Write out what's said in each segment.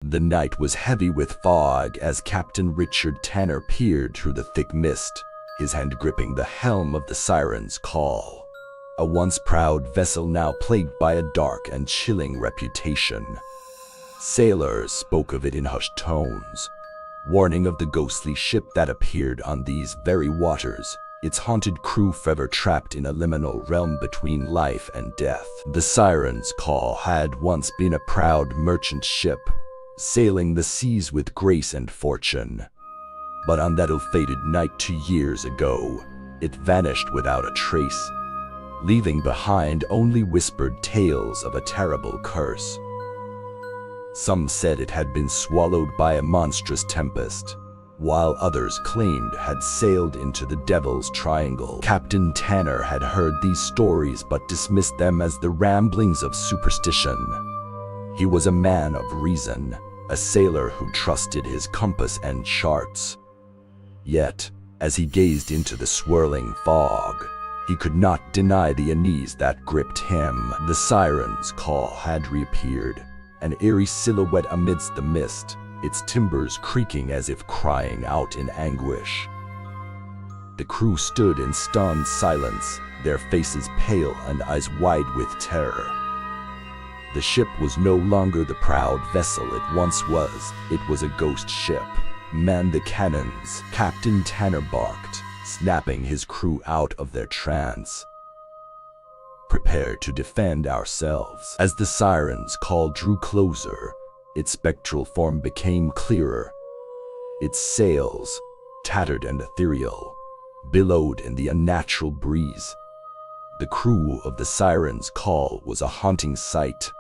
The night was heavy with fog as Captain Richard Tanner peered through the thick mist, his hand gripping the helm of the Siren's Call, a once proud vessel now plagued by a dark and chilling reputation. Sailors spoke of it in hushed tones, warning of the ghostly ship that appeared on these very waters, its haunted crew forever trapped in a liminal realm between life and death. The Siren's Call had once been a proud merchant ship, sailing the seas with grace and fortune. But on that ill-fated night 2 years ago, it vanished without a trace, leaving behind only whispered tales of a terrible curse. Some said it had been swallowed by a monstrous tempest, while others claimed had sailed into the Devil's Triangle. Captain Tanner had heard these stories but dismissed them as the ramblings of superstition. He was a man of reason, a sailor who trusted his compass and charts. Yet, as he gazed into the swirling fog, he could not deny the unease that gripped him. The Siren's Call had reappeared, an eerie silhouette amidst the mist, its timbers creaking as if crying out in anguish. The crew stood in stunned silence, their faces pale and eyes wide with terror. The ship was no longer the proud vessel it once was. It was a ghost ship. Man the cannons, Captain Tanner barked, snapping his crew out of their trance. Prepare to defend ourselves. As the Siren's Call drew closer, its spectral form became clearer. Its sails, tattered and ethereal, billowed in the unnatural breeze. The crew of the Siren's Call was a haunting sight,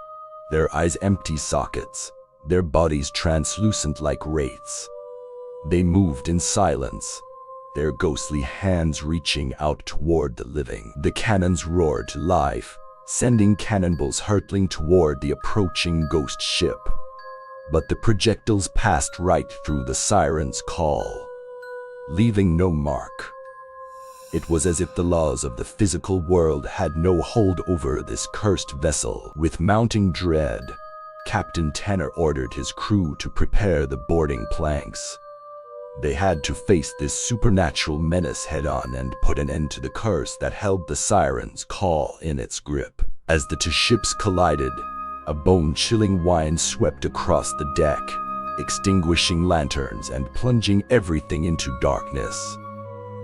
their eyes empty sockets, their bodies translucent like wraiths. They moved in silence, their ghostly hands reaching out toward the living. The cannons roared to life, sending cannonballs hurtling toward the approaching ghost ship. But the projectiles passed right through the Siren's Call, leaving no mark. It was as if the laws of the physical world had no hold over this cursed vessel. With mounting dread, Captain Tanner ordered his crew to prepare the boarding planks. They had to face this supernatural menace head-on and put an end to the curse that held the Siren's Call in its grip. As the two ships collided, a bone-chilling wind swept across the deck, extinguishing lanterns and plunging everything into darkness.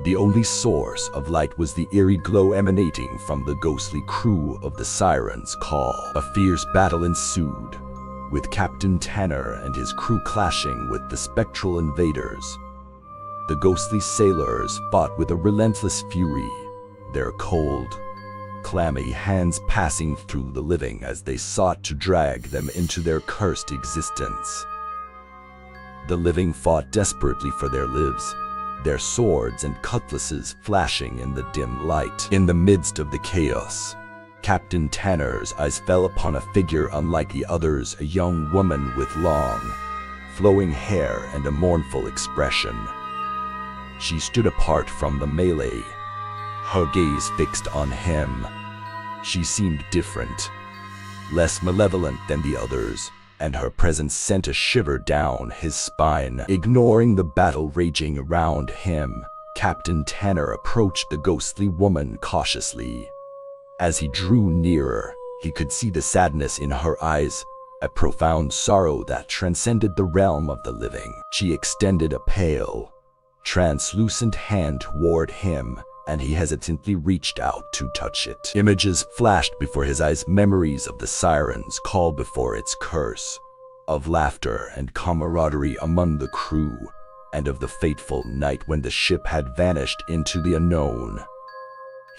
The only source of light was the eerie glow emanating from the ghostly crew of the Siren's Call. A fierce battle ensued, with Captain Tanner and his crew clashing with the spectral invaders. The ghostly sailors fought with a relentless fury, their cold, clammy hands passing through the living as they sought to drag them into their cursed existence. The living fought desperately for their lives, their swords and cutlasses flashing in the dim light. In the midst of the chaos, Captain Tanner's eyes fell upon a figure unlike the others, a young woman with long, flowing hair and a mournful expression. She stood apart from the melee, her gaze fixed on him. She seemed different, less malevolent than the others, and her presence sent a shiver down his spine. Ignoring the battle raging around him, Captain Tanner approached the ghostly woman cautiously. As he drew nearer, he could see the sadness in her eyes, a profound sorrow that transcended the realm of the living. She extended a pale, translucent hand toward him, and he hesitantly reached out to touch it. Images flashed before his eyes, memories of the Siren's Call before its curse, of laughter and camaraderie among the crew, and of the fateful night when the ship had vanished into the unknown.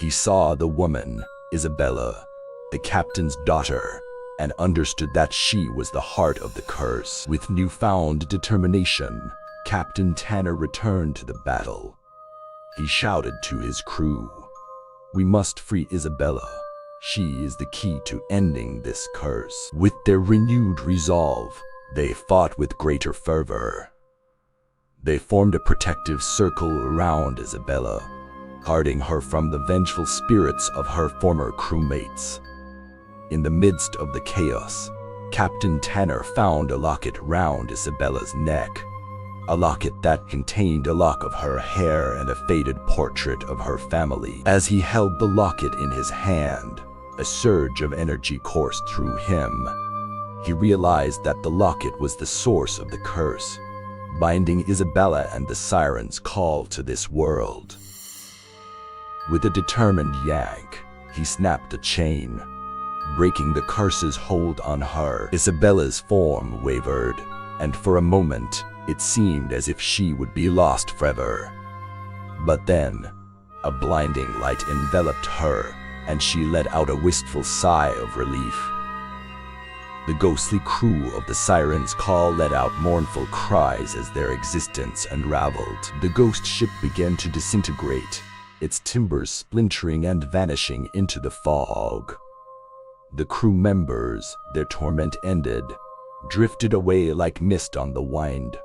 He saw the woman, Isabella, the captain's daughter, and understood that she was the heart of the curse. With newfound determination, Captain Tanner returned to the battle. He shouted to his crew, "We must free Isabella. She is the key to ending this curse." With their renewed resolve, they fought with greater fervor. They formed a protective circle around Isabella, guarding her from the vengeful spirits of her former crewmates. In the midst of the chaos, Captain Tanner found a locket round Isabella's neck. A locket that contained a lock of her hair and a faded portrait of her family. As he held the locket in his hand, a surge of energy coursed through him. He realized that the locket was the source of the curse, binding Isabella and the siren's call to this world. With a determined yank, he snapped the chain, breaking the curse's hold on her. Isabella's form wavered, and for a moment, it seemed as if she would be lost forever. But then, a blinding light enveloped her, and she let out a wistful sigh of relief. The ghostly crew of the Siren's Call let out mournful cries as their existence unraveled. The ghost ship began to disintegrate, its timbers splintering and vanishing into the fog. The crew members, their torment ended, drifted away like mist on the wind.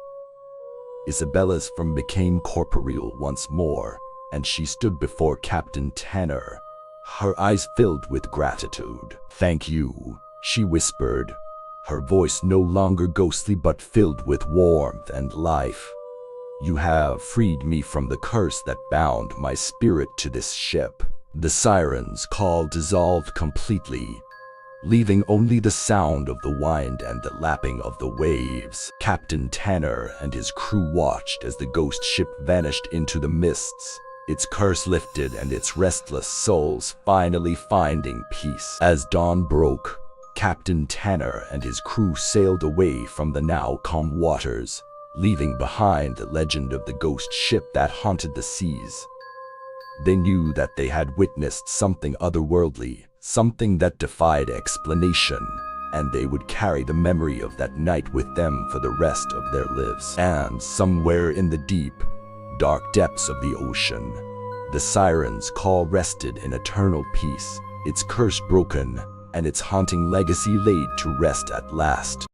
Isabella's form became corporeal once more, and she stood before Captain Tanner, her eyes filled with gratitude. "Thank you," she whispered, her voice no longer ghostly but filled with warmth and life. "You have freed me from the curse that bound my spirit to this ship." The siren's call dissolved completely, leaving only the sound of the wind and the lapping of the waves. Captain Tanner and his crew watched as the ghost ship vanished into the mists, its curse lifted and its restless souls finally finding peace. As dawn broke, Captain Tanner and his crew sailed away from the now calm waters, leaving behind the legend of the ghost ship that haunted the seas. They knew that they had witnessed something otherworldly, something that defied explanation, and they would carry the memory of that night with them for the rest of their lives. And somewhere in the deep, dark depths of the ocean, the siren's call rested in eternal peace, its curse broken, and its haunting legacy laid to rest at last.